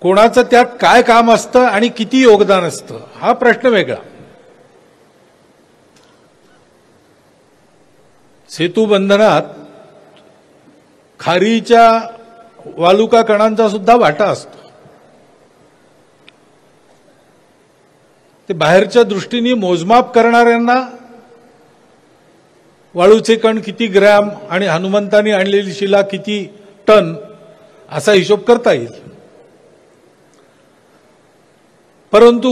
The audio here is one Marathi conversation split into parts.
कोणाचं त्यात काय काम असतं आणि किती योगदान असतं हा प्रश्न वेगळा। सेतूबंधनात खारीच्या वालुका कणांचा सुद्धा वाटा असतो। ते बाहेरच्या दृष्टीने मोजमाप करणाऱ्यांना वाळूचे कण किती ग्रॅम आणि हनुमंतांनी आणलेली शिला किती टन असा हिशोब करता येईल, परंतु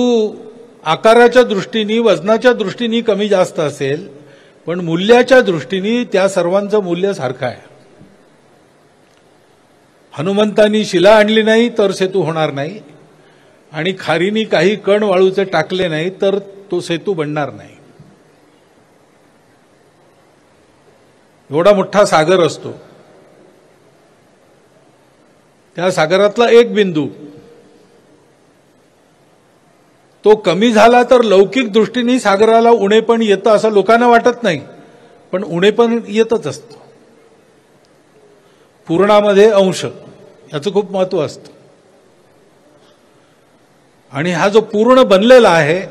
आकाराच्या दृष्टीने वजनाच्या दृष्टीने कमी जास्त असेल, पण मूल्याच्या दृष्टीने त्या सर्वांचं मूल्य सारखं आहे। हनुमंतांनी शिला आणली नाही तर सेतू होणार नाही आणि खारीनी काही कण वाळूचे टाकले नाही तर तो सेतू बनणार नाही। एवढा मोठा सागर असतो, त्या सागरातला एक बिंदू तो कमी झाला तर लौकिक दृष्टीने सागराला उणे पण येतं असं लोकांना वाटत नाही, पण उणे पण येतच असतं। पूर्णामध्ये अंश याचं खूप महत्व असतं आणि हा जो पूर्ण बनलेला आहे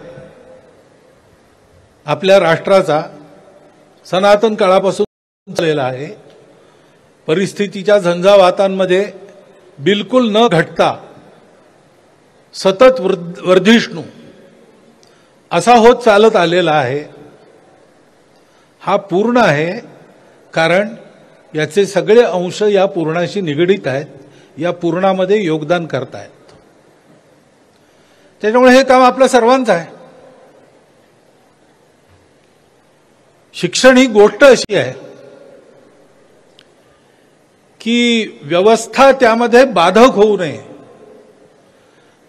आपल्या राष्ट्राचा सनातन काळापासून झालेला आहे, परिस्थितीच्या झंझावातांमध्ये बिलकुल न घटता सतत वर्धिष्णू असा होत चालत आलेला आहे। हा पूर्ण आहे कारण याचे सगळे अंश या पूर्णाशी निगडित आहेत, या पूर्णामध्ये योगदान करतायत। त्याच्यामुळे हे काम आपल्या सर्वांचं आहे। शिक्षण ही गोष्ट अशी आहे की व्यवस्था त्यामध्ये बाधक होऊ नये,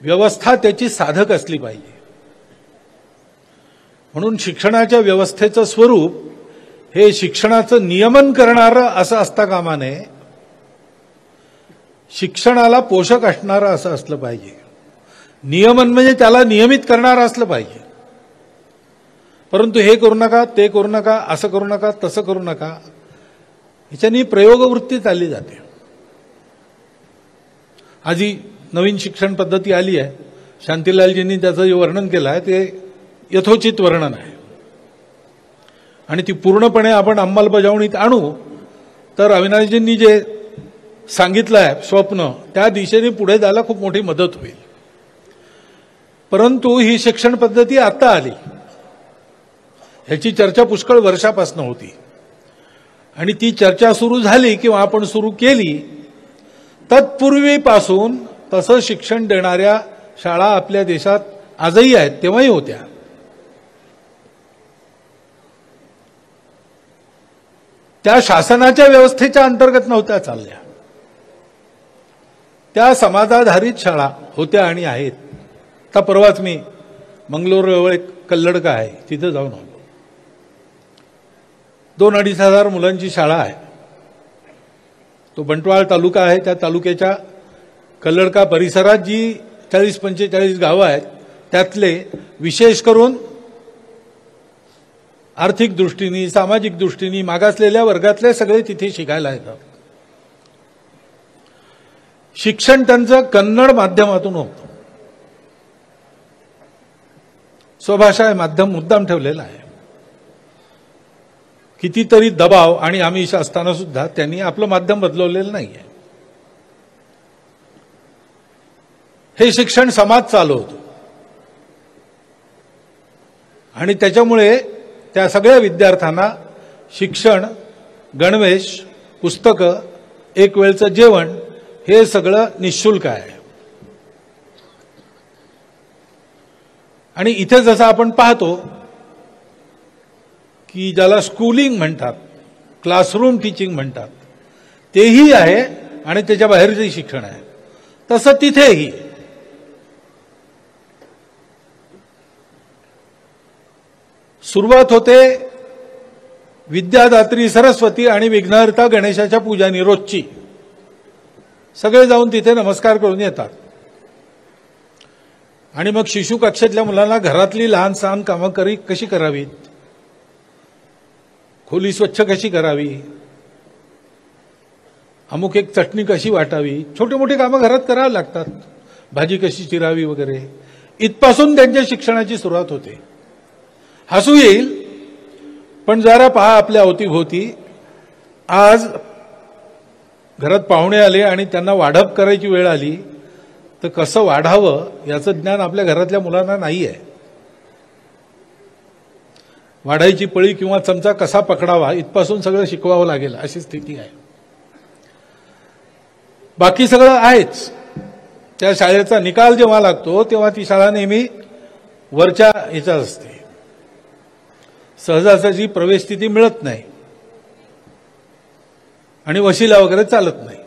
व्यवस्था त्याची साधक असली पाहिजे। म्हणून शिक्षणाच्या व्यवस्थेचं स्वरूप हे शिक्षणाचं नियमन करणारं असं असता कामा नये, शिक्षणाला पोषक असणारं असं असलं पाहिजे। नियमन म्हणजे त्याला नियमित करणारं असलं पाहिजे, परंतु हे करू नका, ते करू नका, असं करू नका, तसं करू नका, ह्याच्यानी प्रयोगवृत्ती चालली जाते। आधी नवीन शिक्षण पद्धती आली आहे, शांतीलालजींनी त्याचं जे वर्णन केलं आहे ते यथोचित वर्णन आहे आणि ती पूर्णपणे आपण अंमलबजावणीत आणू तर अविनाशजींनी जे सांगितलं आहे स्वप्न त्या दिशेने पुढे जायला खूप मोठी मदत होईल। परंतु ही शिक्षण पद्धती आता आली, ह्याची चर्चा पुष्कळ वर्षापासून होती आणि ती चर्चा सुरू झाली किंवा आपण सुरू केली, तत्पूर्वीपासून तसं शिक्षण देणाऱ्या शाळा आपल्या देशात आजही आहेत, तेव्हाही होत्या। त्या शासनाच्या व्यवस्थेच्या अंतर्गत नव्हत्या चालल्या, त्या समाजाधारित शाळा होत्या आणि आहेत। आता परवाच मी मंगलोरजवळ एक कल्लडका आहे तिथे जाऊन आलो। 2-2.5 हजार मुलांची शाळा आहे। तो बंटवाळ तालुका आहे, त्या तालुक्याच्या कल्लडका परिसरात जी 40-45 गावं आहेत त्यातले विशेष करून आर्थिक दृष्टीने सामाजिक दृष्टीने मागासलेल्या वर्गातले सगळे तिथे शिकायला येतात। शिक्षण त्यांचं कन्नड माध्यमातून होतं, स्वभाषा हे माध्यम मुद्दाम ठेवलेलं आहे। कितीतरी दबाव आणि आमिष असताना सुद्धा त्यांनी आपलं माध्यम बदलवलेलं नाहीये। हे शिक्षण समाज चालवतो आणि त्याच्यामुळे त्या सगळ्या विद्यार्थ्यांना शिक्षण, गणवेश, पुस्तकं, एक वेळचं जेवण हे सगळं निःशुल्क आहे। आणि इथे जसं आपण पाहतो की ज्याला स्कूलिंग म्हणतात, क्लासरूम टीचिंग म्हणतात, तेही आहे आणि त्याच्या बाहेरचंही शिक्षण आहे, तसं तिथेही सुरुवात होते विद्यादात्री सरस्वती आणि विघ्नहर्ता गणेशाच्या पूजानी रोजची। सगळे जाऊन तिथे नमस्कार करून येतात आणि मग शिशु कक्षेतल्या मुलांना घरातली लहान सहान कामं कशी करावीत, खोली स्वच्छ कशी करावी, अमुक एक चटणी कशी वाटावी, छोटी मोठी कामं घरात करावी लागतात। भाजी कशी चिरावी वगैरे, इथपासून त्यांच्या शिक्षणाची सुरुवात होते. हसू येईल, पण जरा पहा आपल्या अवतीभोवती. आज घरात पाहुणे आले आणि त्यांना वाढप करायची वेळ आली तर कसं वाढावं याचं ज्ञान आपल्या घरातल्या मुलांना नाही आहे. वाढायची पळी किंवा चमचा कसा पकडावा इथपासून सगळं शिकवावं लागेल अशी स्थिती आहे. बाकी सगळं आहेच. त्या शाळेचा निकाल जेव्हा लागतो तेव्हा ती शाळा नेहमी वरच्या ह्याच्यात असते. सहजासहजी प्रवेश स्थिती मिळत नाही आणि वशिला वगैरे चालत नाही.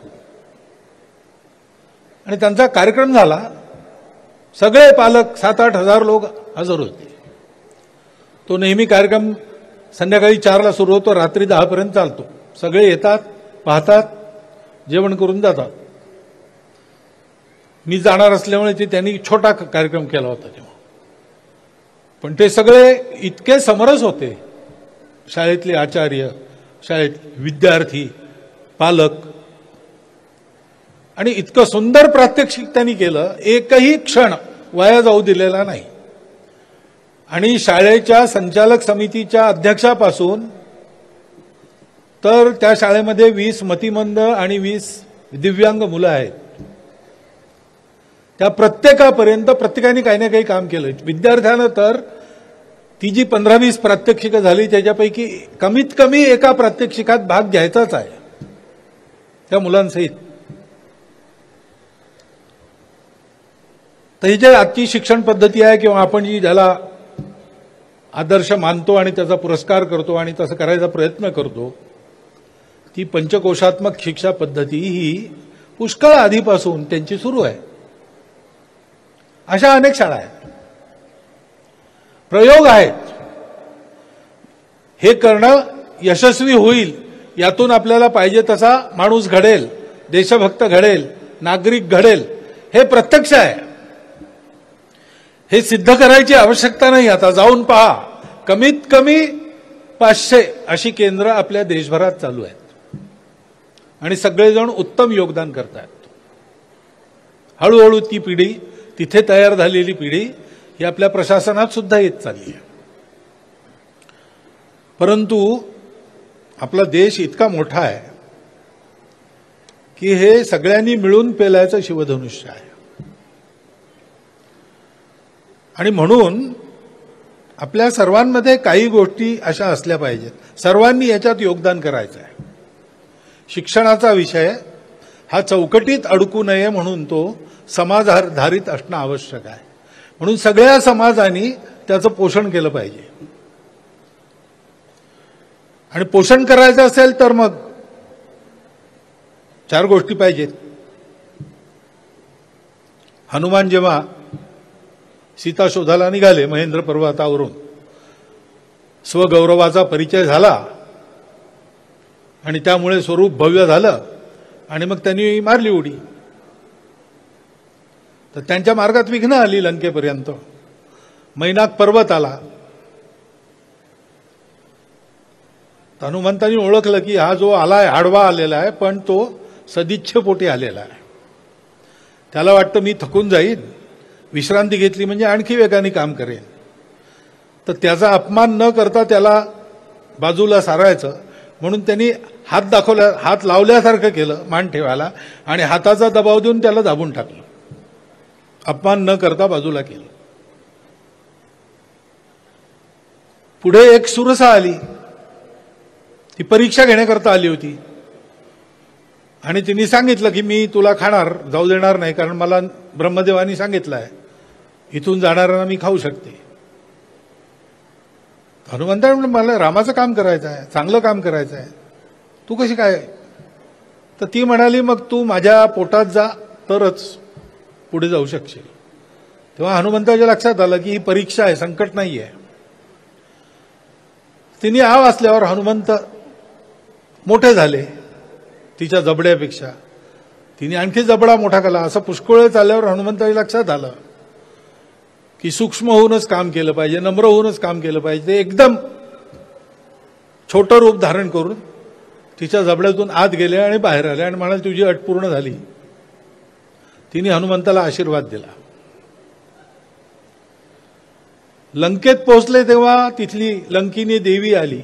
आणि त्यांचा कार्यक्रम झाला, सगळे पालक 7-8 हजार लोक हजर होते. तो नेहमी कार्यक्रम संध्याकाळी 4ला सुरू होतो, रात्री 10 पर्यंत चालतो. सगळे येतात, पाहतात, जेवण करून जातात. मी जाणार असल्यामुळे ते त्यांनी छोटा कार्यक्रम केला होता तेव्हा. पण ते सगळे इतके समरस होते, शाळेतले आचार्य, शाळेत विद्यार्थी, पालक, आणि इतकं सुंदर प्रात्यक्षिक त्यांनी केलं, एकही क्षण वाया जाऊ दिलेला नाही. आणि शाळेच्या संचालक समितीच्या अध्यक्षापासून तर त्या शाळेमध्ये 20 मतिमंद आणि 20 दिव्यांग मुलं आहेत. त्या प्रत्येकापर्यंत प्रत्येकाने काही ना काही काम केलं. विद्यार्थ्यानं तर ती जी 15-20 प्रात्यक्षिकं झाली त्याच्यापैकी कमीत कमी एका प्रात्यक्षिकात भाग घ्यायचाच आहे त्या मुलांसहित. तर ही जे आजची शिक्षण पद्धती आहे किंवा आपण जी ज्याला आदर्श मानतो आणि त्याचा पुरस्कार करतो आणि तसं करायचा प्रयत्न करतो, ती पंचकोशात्मक शिक्षा पद्धती ही पुष्कळ आधीपासून त्यांची सुरू आहे. अशा अनेक शाळा आहेत, प्रयोग आहेत. हे करणं यशस्वी होईल, यातून आपल्याला पाहिजे तसा माणूस घडेल, देशभक्त घडेल, नागरिक घडेल, हे प्रत्यक्ष आहे. हे सिद्ध करायची आवश्यकता नाही. आता जाऊन पहा, कमीत कमी 500 अशी केंद्र आपल्या देशभरात चालू आहेत आणि सगळेजण उत्तम योगदान करतात. हळूहळू ती पिढी, तिथे तयार झालेली पिढी ही आपल्या प्रशासनात सुद्धा येत चालली आहे. परंतु आपला देश इतका मोठा आहे की हे सगळ्यांनी मिळून पेलायचं शिवधनुष्य आहे. आणि म्हणून आपल्या सर्वांमध्ये काही गोष्टी अशा असल्या पाहिजेत. सर्वांनी याच्यात योगदान करायचं आहे. शिक्षणाचा विषय हा चौकटीत अडकू नये म्हणून तो समाजाधारित असणं आवश्यक आहे. म्हणून सगळ्या समाजांनी त्याचं पोषण केलं पाहिजे. आणि पोषण करायचं असेल तर मग 4 गोष्टी पाहिजेत. हनुमान जेव्हा सीता शोधाला निघाले महेंद्र पर्वतावरून, स्वगौरवाचा परिचय झाला आणि त्यामुळे स्वरूप भव्य झालं आणि मग त्यांनी मारली उडी. तर त्यांच्या मार्गात विघ्न आली लंकेपर्यंत. मैनाक पर्वत आला. हनुमंतांनी ओळखलं की हा जो आलाय आडवा आलेला आहे, पण तो सदिच्छेपोटी आलेला आहे. त्याला वाटतं मी थकून जाईन, विश्रांती घेतली म्हणजे आणखी वेगाने काम करेन. तर त्याचा अपमान न करता त्याला बाजूला सारायचं म्हणून त्यांनी हात लावल्यासारखं केलं मान ठेवायला आणि हाताचा दबाव देऊन त्याला दाबून टाकलं. अपमान न करता बाजूला केलं. पुढे एक सुरसा आली, ती परीक्षा घेण्याकरता आली होती आणि तिने सांगितलं की मी तुला खाणार जाऊ देणार नाही, कारण मला ब्रह्मदेवानी सांगितलं आहे इथून जाणाऱ्यांना मी खाऊ शकते. हनुमंता म्हणलं मला रामाचं काम करायचं आहे, चांगलं काम करायचं आहे, तू कशी काय? तर ती म्हणाली मग तू माझ्या पोटात जा तरच पुढे जाऊ शकशील. तेव्हा हनुमंताच्या लक्षात आलं की ही परीक्षा आहे, संकट नाही आहे. तिने आव असल्यावर हनुमंत मोठे झाले तिच्या जबड्यापेक्षा. तिने आणखी जबडा मोठा केला. असं पुष्कळ चालल्यावर हनुमंताच्या लक्षात आलं की सूक्ष्म होऊनच काम केलं पाहिजे, नम्र होऊनच काम केलं पाहिजे. ते एकदम छोटं रूप धारण करून तिच्या जबड्यातून आत गेले आणि बाहेर आले आणि म्हणाले तुझी अट पूर्ण झाली. तिने हनुमंताला आशीर्वाद दिला. लंकेत पोहोचले तेव्हा तिथली लंकिनी देवी आली.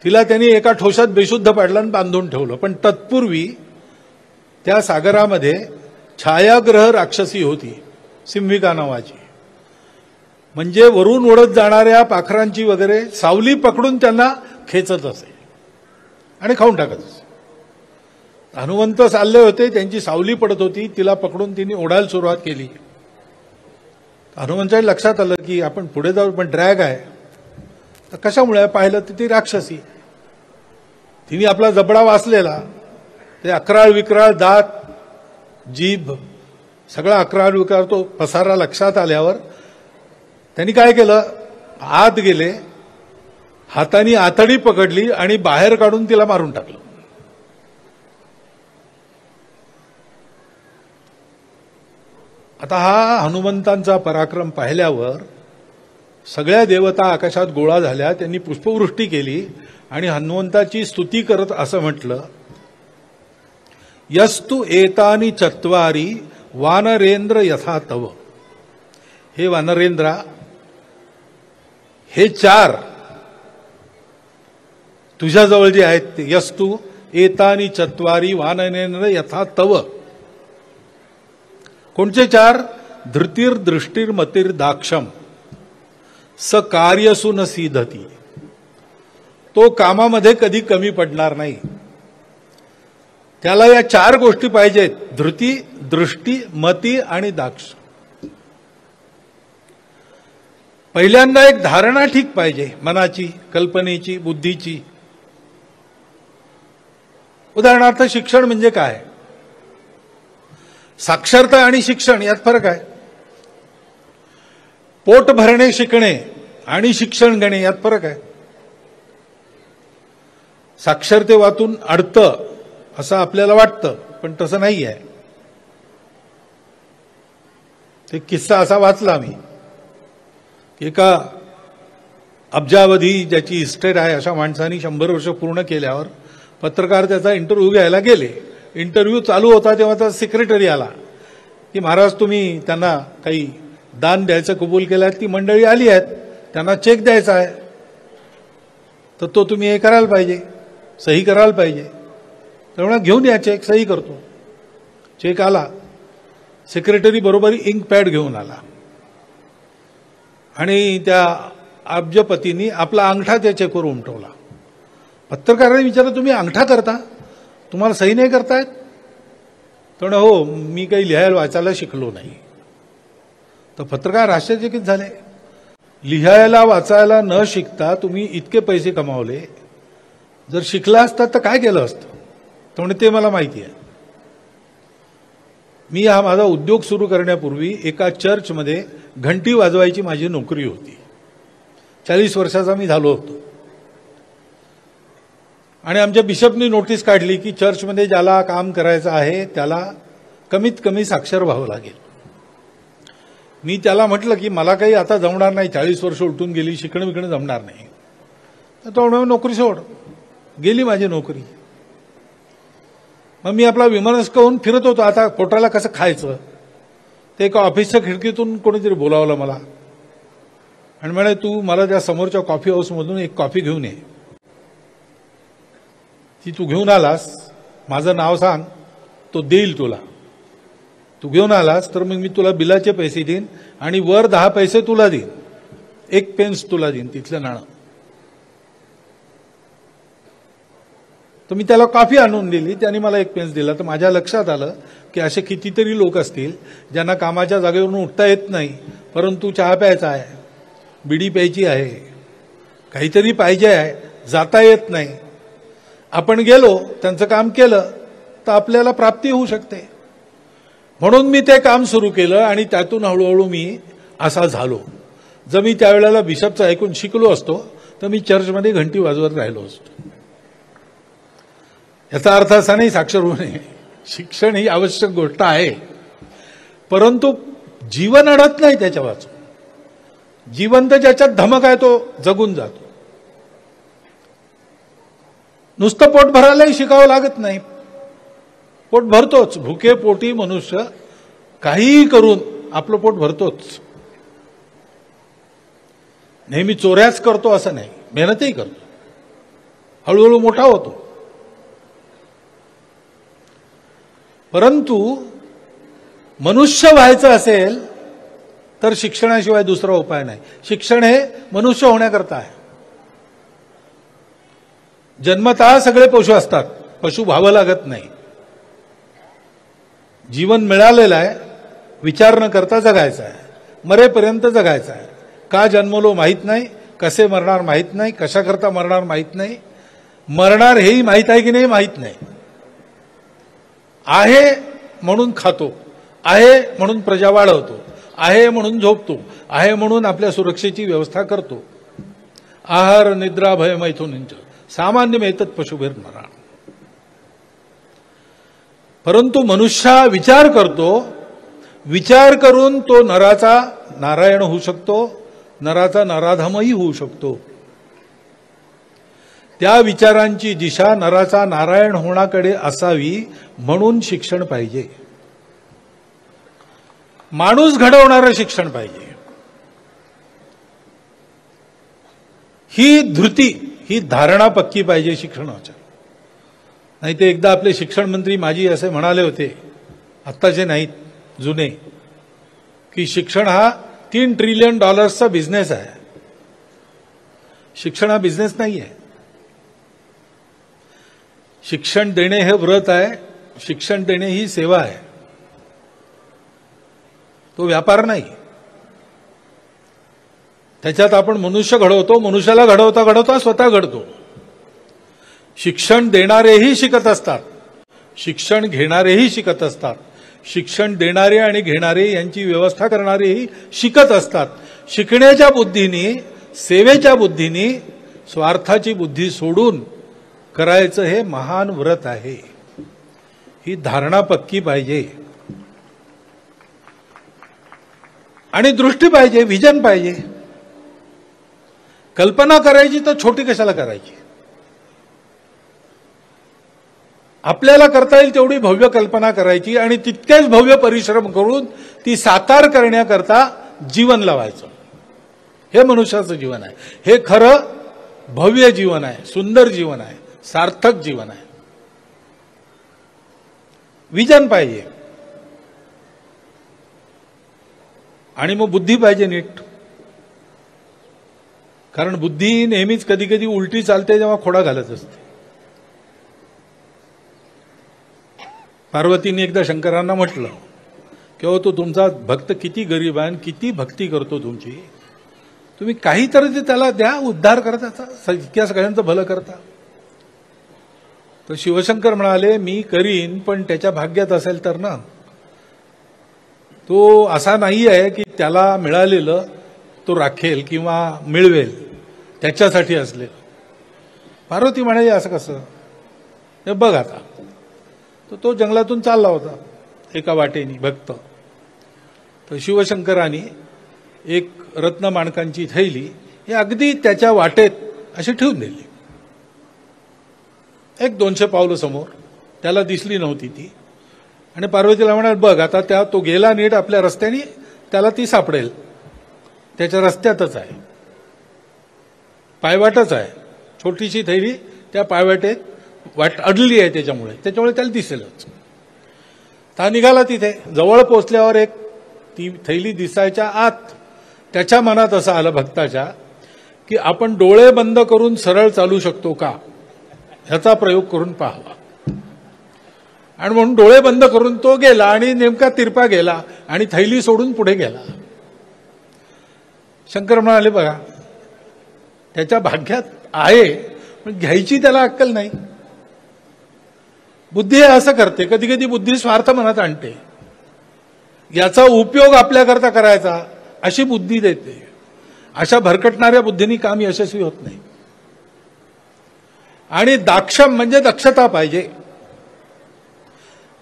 तिला त्यांनी एका ठोशात बेशुद्ध पाडलं आणि बांधून ठेवलं. पण तत्पूर्वी त्या सागरामध्ये छायाग्रह राक्षसी होती, सिंहिका नावाची. म्हणजे वरून उडत जाणाऱ्या पाखरांची वगैरे सावली पकडून त्यांना खेचत असे आणि खाऊन टाकत असे. हनुमंत चालले होते, त्यांची सावली पडत होती, तिला पकडून तिने ओढायला सुरुवात केली. हनुमंताच्या लक्षात आलं की आपण पुढे जाऊ, पण ड्रॅग आहे. तर कशामुळे पाहिलं तर ती राक्षसी. तिने आपला जबडा वाचलेला, ते अकराळ विक्राळ दात, जीभ, सगळा अकराळ विक्राळ तो पसारा लक्षात आल्यावर त्यांनी काय केलं, आत गेले, हाताने आतडी पकडली आणि बाहेर काढून तिला मारून टाकलं. आता हा हनुमंतांचा पराक्रम पाहिल्यावर सगळ्या देवता आकाशात गोळा झाल्या. त्यांनी पुष्पवृष्टी केली आणि हनुमंताची स्तुती करत असं म्हटलं, यस्तु एतानि चत्वारी वानरेंद्र यथा तव. हे वानरेंद्रा, हे 4 तुझ्याजवळ जे आहेत ते, यस्तु एतानि चत्वारी वानरेंद्र यथा तव. कोणचे 4? धृतीर दृष्टीर मतीर दाक्षम स कार्यसु न सीधती. तो कामामध्ये कधी कमी पडणार नाही. त्याला या 4 गोष्टी पाहिजेत, धृती, दृष्टी, मती आणि दाक्ष. पहिल्यांदा एक धारणा ठीक पाहिजे, मनाची, कल्पनेची, बुद्धीची. उदाहरणार्थ शिक्षण म्हणजे काय? साक्षरता आणि शिक्षण यात फरक आहे. पोट भरणे शिकणे आणि शिक्षण घेणे यात फरक आहे. साक्षरतेवातून अडतं असं आपल्याला वाटतं, पण तसं नाही आहे. एक किस्सा असा वाचला मी, एका अब्जावधी ज्याची इस्टेट आहे अशा माणसांनी 100 वर्ष पूर्ण केल्यावर पत्रकार त्याचा इंटरव्ह्यू घ्यायला गेले. इंटरव्ह्यू चालू होता तेव्हा त्याचा सेक्रेटरी आला की महाराज तुम्ही त्यांना काही दान द्यायचं कबूल केलं. ती मंडळी आली आहेत, त्यांना चेक द्यायचा आहे, तर तो तुम्ही हे करायला पाहिजे, सही करायला पाहिजे. त्यामुळे घेऊन या चेक, सही करतो. चेक आला, सेक्रेटरी बरोबर इंक पॅड घेऊन आला आणि त्या अब्जपतींनी आपला अंगठा त्या चेकवर उमटवला. पत्रकारांनी विचारलं, तुम्ही अंगठा करता, तुम्हाला सही नाही करतायत? तर हो, मी काही लिहायला वाचायला शिकलो नाही. तर पत्रकार आश्चर्यचकित झाले. लिहायला वाचायला न शिकता तुम्ही इतके पैसे कमावले, जर शिकला असतात तर काय केलं असतं? तर ते मला माहिती आहे. मी हा माझा उद्योग सुरू करण्यापूर्वी एका चर्चमध्ये घंटी वाजवायची माझी नोकरी होती. 40 वर्षाचा मी झालो होतो. आणि आमच्या बिशपनी नोटीस काढली की चर्चमध्ये ज्याला काम करायचं आहे त्याला कमीत कमी साक्षर व्हावं लागेल. मी त्याला म्हटलं की मला काही आता जमणार नाही, 40 वर्ष उलटून गेली, शिकणं विकणं जमणार नाही. तर तो म्हणून नोकरी सोड. गेली माझी नोकरी. मग मी आपला विमनस्क होऊन फिरत होतो. आता पोटाला कसं खायचं ते एका ऑफिसच्या खिडकीतून कोणीतरी बोलावलं मला आणि म्हणे, तू मला त्या समोरच्या कॉफी हाऊसमधून एक कॉफी घेऊन ये. ती तू घेऊन आलास, माझं नाव सांग, तो देईल तुला. तू घेऊन आलास तर मग मी तुला बिलाचे पैसे देईन आणि वर 10 पैसे तुला देईन, 1 पेन्स तुला देईन तिथलं नाणं. तर मी त्याला कॉफी आणून दिली, त्याने मला 1 पेन्स दिला. तर माझ्या लक्षात आलं की असे कितीतरी लोक असतील ज्यांना कामाच्या जागेवरून उठता येत नाही, परंतु चहा प्यायचा आहे, बिडी प्यायची आहे, काहीतरी पाहिजे आहे, जाता येत नाही. आपण गेलो, त्यांचं काम केलं तर आपल्याला प्राप्ती होऊ शकते. म्हणून मी ते काम सुरू केलं आणि त्यातून हळूहळू मी असा झालो. जर मी त्यावेळेला बिशपचं ऐकून शिकलो असतो तर मी चर्चमध्ये घंटी वाजवत राहिलो असतो. याचा अर्थ असा नाही साक्षर होऊ नये. शिक्षण ही आवश्यक गोष्ट आहे, परंतु जीवन अडत नाही त्याच्या वाचून. जीवन तर ज्याच्यात धमक आहे तो जगून जातो. नुसतं पोट भरायलाही शिकावं लागत नाही. पोट भरतोच. भुके पोटी मनुष्य काहीही करून आपलं पोट भरतोच. नेहमी चोऱ्याच करतो असं नाही, मेहनतही करतो, हळूहळू मोठा होतो. परंतु मनुष्य व्हायचं असेल तर शिक्षणाशिवाय दुसरा उपाय नाही. शिक्षण हे मनुष्य होण्याकरता आहे. जन्मतः सगळे पशु असतात, पशु व्हावं लागत नाही. जीवन मिळालेलं आहे, विचार न करता जगायचं आहे, मरेपर्यंत जगायचं आहे. का जन्मलो माहीत नाही, कसे मरणार माहीत नाही, कशाकरता मरणार माहीत नाही, मरणार हेही माहीत आहे की नाही माहीत नाही. आहे म्हणून खातो, आहे म्हणून प्रजा वाढवतो, आहे म्हणून झोपतो, आहे म्हणून आपल्या सुरक्षेची व्यवस्था करतो. आहार निद्रा भय मैथुनींच सामान्य एतत् पशुभिर नराणाम्. परंतु मनुष्य विचार करतो, विचार करून तो नराचा नारायण होऊ शकतो, नराचा नराधमही होऊ शकतो. त्या विचारांची दिशा नराचा नारायण होण्याकडे असावी म्हणून शिक्षण पाहिजे. माणूस घडवणारं शिक्षण पाहिजे. ही धृती, ही धारणा पक्की पाहिजे शिक्षणाच्या. नाही ते एकदा आपले शिक्षण मंत्री माजी असे म्हणाले होते, आत्ताचे नाहीत, जुने, की शिक्षण हा $3 ट्रिलियन बिझनेस आहे. शिक्षण हा बिझनेस नाही आहे. शिक्षण देणे हे व्रत आहे, शिक्षण देणे ही सेवा आहे, तो व्यापार नाही. त्याच्यात आपण मनुष्य घडवतो, मनुष्याला घडवता घडवता स्वतः घडतो. शिक्षण देणारेही शिकत असतात, शिक्षण घेणारेही शिकत असतात, शिक्षण देणारे आणि घेणारे यांची व्यवस्था करणारेही शिकत असतात. शिकण्याच्या बुद्धीने, सेवेच्या बुद्धीने, स्वार्थाची बुद्धी सोडून करायचं हे महान व्रत आहे. ही धारणा पक्की पाहिजे आणि दृष्टी पाहिजे, विजन पाहिजे. कल्पना करायची तर छोटी कशाला करायची? आपल्याला करता येईल तेवढी भव्य कल्पना करायची आणि तितकेच भव्य परिश्रम करून ती साकार करण्याकरता जीवन लावायचं. हे मनुष्याचं जीवन आहे. हे खरं भव्य जीवन आहे, सुंदर जीवन आहे, सार्थक जीवन आहे. विजन पाहिजे आणि मग बुद्धी पाहिजे नीट. कारण बुद्धी नेहमीच कधी कधी उलटी चालते जेव्हा खोडा घालत असते. पार्वतीने एकदा शंकरांना म्हटलं की हो, तो तुमचा भक्त किती गरीब आहे आणि किती भक्ती करतो तुमची, तुम्ही काहीतरी त्याला द्या, उद्धार करा त्याचा, इतक्या सगळ्यांचं भलं करता. तर शिवशंकर म्हणाले मी करीन, पण त्याच्या भाग्यात असेल तर ना. तो असा नाही आहे की त्याला मिळालेलं तो राखेल किंवा मिळवेल, त्याच्यासाठी असले. पार्वती म्हणाली असं कसं? हे बघ आता, तो जंगलातून चालला होता एका वाटेनी भक्त. तर शिवशंकरांनी एक रत्नमाणकांची थैली ही अगदी त्याच्या वाटेत अशी ठेवून दिली. 100-200 पावलं समोर, त्याला दिसली नव्हती ती. आणि पार्वतीला म्हणाल बघ आता तो गेला नीट आपल्या रस्त्याने, त्याला ती सापडेल, त्याच्या रस्त्यातच आहे, पायवाटच आहे. छोटीशी थैली त्या पायवाटेत वाट अडली आहे, त्याच्यामुळे त्याला दिसेलच. ता निघाला तिथे. जवळ पोचल्यावर एक ती थैली दिसायच्या आत त्याच्या मनात असं आलं भक्ताच्या की आपण डोळे बंद करून सरळ चालू शकतो का, ह्याचा प्रयोग करून पाहावा. आणि म्हणून डोळे बंद करून तो गेला आणि नेमका तिरपा गेला आणि थैली सोडून पुढे गेला. शंकर म्हणाले बघा, त्याच्या भाग्यात आहे पण घ्यायची त्याला अक्कल नाही. बुद्धी हे असं करते, कधी कधी बुद्धी स्वार्थ मनात आणते, याचा उपयोग आपल्याकरता करायचा अशी बुद्धी देते. अशा भरकटणाऱ्या बुद्धीने काम यशस्वी होत नाही. आणि दाक्षम म्हणजे दक्षता पाहिजे.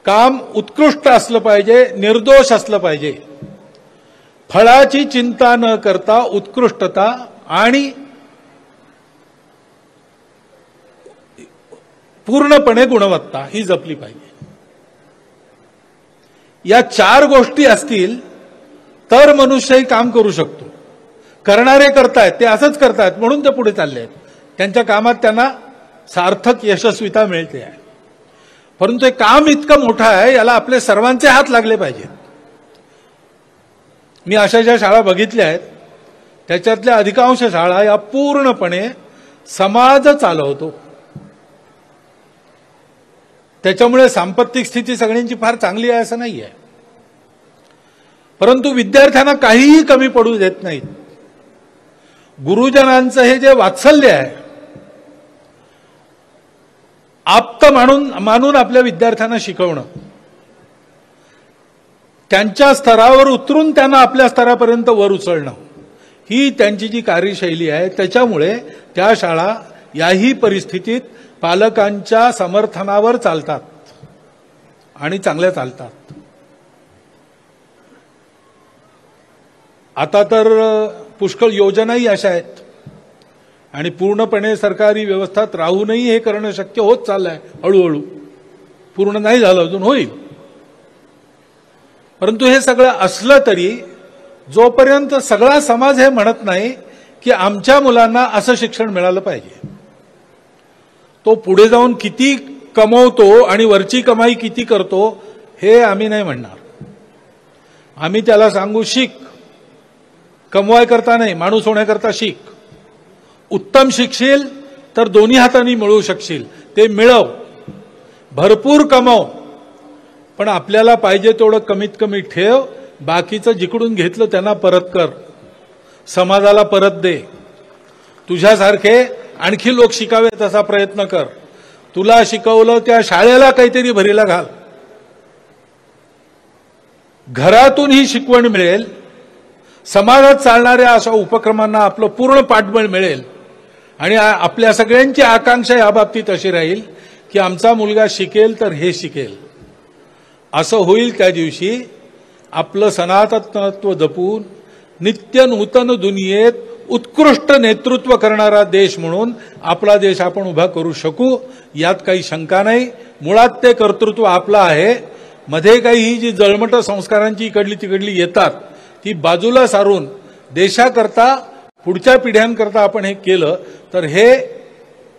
काम उत्कृष्ट असलं पाहिजे, निर्दोष असलं पाहिजे. फळाची चिंता न करता उत्कृष्टता आणि पूर्णपणे गुणवत्ता ही जपली पाहिजे. या 4 गोष्टी असतील तर मनुष्यही काम करू शकतो. करणारे करतायत, ते असंच करतायत म्हणून ते पुढे चालले आहेत. त्यांच्या कामात त्यांना सार्थक यशस्वीता मिळते आहे. परंतु हे काम इतकं मोठं आहे, याला आपले सर्वांचे हात लागले पाहिजेत. मी अशा ज्या शाळा बघितल्या आहेत त्याच्यातल्या अधिकांश शाळा या पूर्णपणे समाज चालवतो. त्याच्यामुळे सांपत्तिक स्थिती सगळ्यांची फार चांगली आहे असं नाही आहे. परंतु विद्यार्थ्यांना काहीही कमी पडू देत नाहीत. गुरुजनांचं हे जे वात्सल्य आहे, आप्त मानून आपल्या विद्यार्थ्यांना शिकवणं, त्यांच्या स्तरावर उतरून त्यांना आपल्या स्तरापर्यंत वर उचलणं, ही त्यांची जी कार्यशैली आहे. त्याच्यामुळे त्या शाळा याही परिस्थितीत पालकांच्या समर्थनावर चालतात आणि चांगल्या चालतात. आता तर पुष्कळ योजनाही अशा आहेत आणि पूर्णपणे सरकारी व्यवस्थात राहूनही हे करणं शक्य होत चाललंय. हळूहळू, पूर्ण नाही झालं अजून, होईल. परंतु हे सगळं असलं तरी जोपर्यंत सगळा समाज हे म्हणत नाही की आमच्या मुलांना असं शिक्षण मिळालं पाहिजे, तो पुढे जाऊन किती कमवतो आणि वरची कमाई किती करतो हे आम्ही नाही म्हणणार. आम्ही त्याला सांगू, शिक, कमवाय करता नाही, माणूस होण्याकरता शिक. उत्तम शिकशील तर दोन्ही हातांनी मिळवू शकशील, ते मिळव, भरपूर कमव, पण आपल्याला पाहिजे तेवढं कमीत कमी ठेव. बाकीचं जिकडून घेतलं त्यांना परत कर, समाजाला परत दे. तुझ्यासारखे आणखी लोक शिकावेत असा प्रयत्न कर. तुला शिकवलं त्या शाळेला काहीतरी भरीला घाल. घरातून ही शिकवण मिळेल, समाजात चालणाऱ्या अशा उपक्रमांना आपलं पूर्ण पाठबळ मिळेल आणि आपल्या सगळ्यांची आकांक्षा याबाबतीत अशी राहील की आमचा मुलगा शिकेल तर हे शिकेल. असं होईल त्या दिवशी आपलं सनातनत्व जपून नित्य नूतन दुनियेत उत्कृष्ट नेतृत्व करणारा देश म्हणून आपला देश आपण उभा करू शकू, यात काही शंका नाही. मुळात ते कर्तृत्व आपलं आहे. मध्ये काही ही जी जळमट संस्कारांची इकडली तिकडली येतात ती बाजूला सारून देशाकरता, पुढच्या पिढ्यांकरता आपण हे केलं तर हे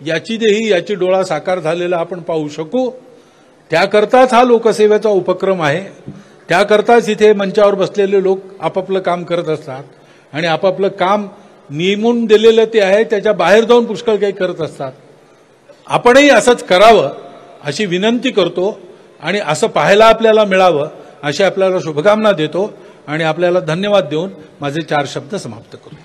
याची देही याची डोळा साकार झालेला आपण पाहू शकू. त्याकरताच हा लोकसेवेचा उपक्रम आहे. त्याकरताच इथे मंचावर बसलेले लोक आपापलं काम करत असतात आणि आपापलं काम नेमून दिलेलं ते आहे, त्याच्या बाहेर जाऊन पुष्कळ काही करत असतात. आपणही असंच करावं अशी विनंती करतो आणि असं पाहायला आपल्याला मिळावं अशी आपल्याला शुभकामना देतो आणि आपल्याला धन्यवाद देऊन माझे 4 शब्द समाप्त करतो.